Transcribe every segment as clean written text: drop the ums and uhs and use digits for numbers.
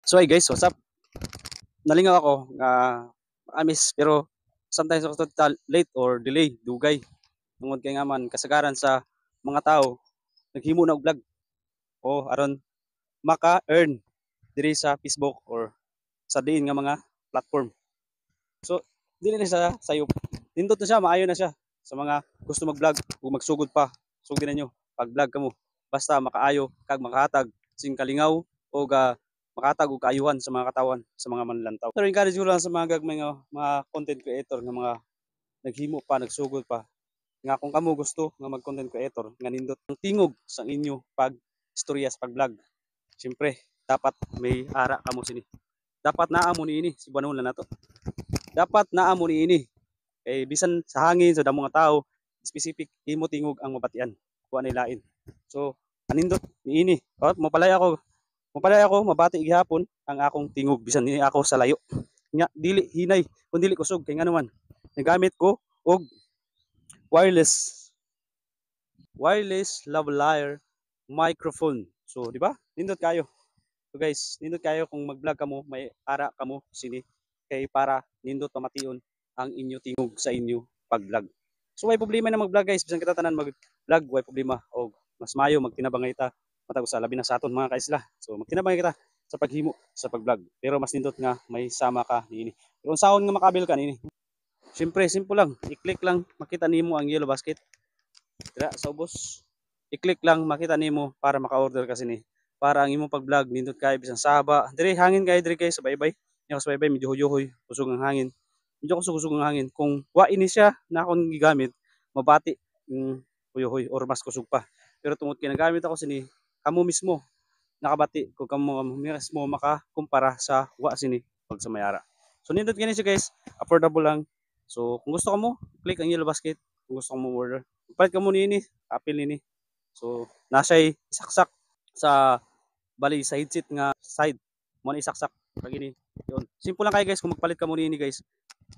So hey guys, what's up? Nalingaw ako nga amis pero sometimes ako total late or delay dugay tungod kay nga man kasagaran sa mga tao naghimo na og vlog o aron maka-earn diri sa Facebook or sa diin nga mga platform. So dili na siya sayop. Nindot na siya, maayo na siya sa mga gusto mag-vlog o magsugod pa. Sugdi na nyo pag vlog kamo. Basta makaayo kag makahatag sing kalingaw o makatag og kaayuhan sa mga katawan sa mga manlantaw. Pero encourage ko lang sa mga gagmay nga mga content creator nga mga naghimo pa, nagsugod pa. Nga kung kamo gusto nga mag content creator nga nindot ang tingog sa inyo pag istorya sa pag-vlog. Siyempre, dapat may ara kamo sini. Dapat naa mo niini si Buanon na nato. Dapat naa mo niini. Kay bisan sa hangin sa damo nga tao, specific imo tingog ang mabatian. Kuha ni lain. So, anindot niini. Mapalay ako mabati gihapon ang akong tingog bisan ni ako sa layo. Nya dili hinay kun dili kusog kay ngano man. Nagamit ko og wireless wireless lavalier microphone. So, di ba? Nindot kayo. So guys, nindot kayo kung mag-vlog kamo, may ara kamo sini kay para nindot pamation ang inyo tingog sa inyo pag-vlog. So may problema na mag-vlog guys, bisan kita tanan mag-vlog, way problema og mas mayo magtinabangay ta matag sa labi na sa aton mga kaisla. So magtinabangay kita sa paghimo sa pag-vlog. Pero mas nindot nga may sama ka niini. Pero unsaon nga makabil ka niini? Siyempre, simple lang. I-click lang, makita nimo ang yellow basket. Dira sa ubos. I-click lang, makita nimo para maka-order kasi ni. Para ang imong pag-vlog nindot kay bisan saba. Dire hangin kay dire kay sa baybay. Nya sa baybay medyo huyoy, kusog ang hangin. Medyo kusog ang hangin. Kung wa ini siya na akong gigamit, mabati yung huyoy or mas kusog pa. Pero tungod kay nagamit ako sini, kamo mismo nakabati kung kamo mismo makakumpara sa wa sini pag sa mayara. So nindot kini siya guys, affordable lang. So kung gusto mo, click ang yellow basket. Kung gusto mo order, palit ka mo nini, apil nini. So nasay isaksak sa bali sa headset nga side mo na isaksak pag ini. Yun. Simple lang kay guys kung magpalit ka mo nini guys.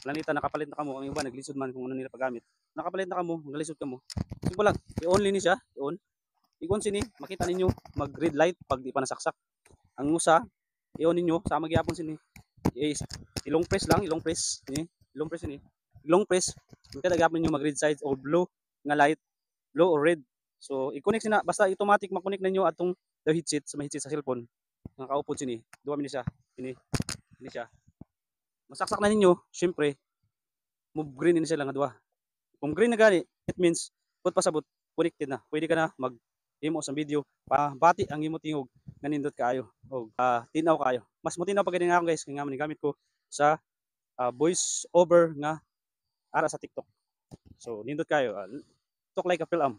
Planita nakapalit na kamo ang iba naglisod man kung ano nila paggamit. Nakapalit na kamo, naglisod kamo. Simple lang. I-on ni siya, i-on. I-on sini, makita ninyo mag red light pag di pa nasaksak. Ang usa, i-on ninyo sama gyapon sini. Ilong press lang, ilong press. Ini, ilong press ini. Ilong press. Kada gyapon ninyo mag red side or blue nga light, blue or red. So i-connect sina basta automatic ma-connect ninyo atong the headset sa headset sa cellphone. Nga kaupod sini, duwa mi siya. Ini siya. Masaksak na ninyo, syempre, move green ini siya lang duwa. Kung green na gani, it means put pasabot, connected na. Pwede ka na mag imo sa video pa bati ang imo tingog nga nindot kaayo og tinaw kaayo. Mas mo tinaw pag gani nga ako guys kay nga man gamit ko sa voice over nga ara sa TikTok. So nindot kayo talk like a film.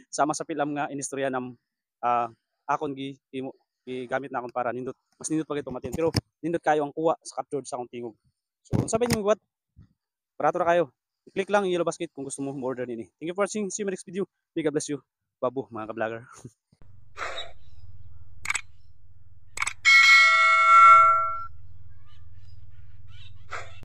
Sama sa film nga inistorya ng akon imo gigamit na akon para nindot mas nindot pag ito matin pero nindot kayo ang kuha sa captured sa akong tingog. So unsa ba niyo buhat? Parato ra kayo. I-click lang yung yellow basket kung gusto mo order nini. Thank you for watching. See you in my next video. May God bless you. Babu mga ka-vlogger.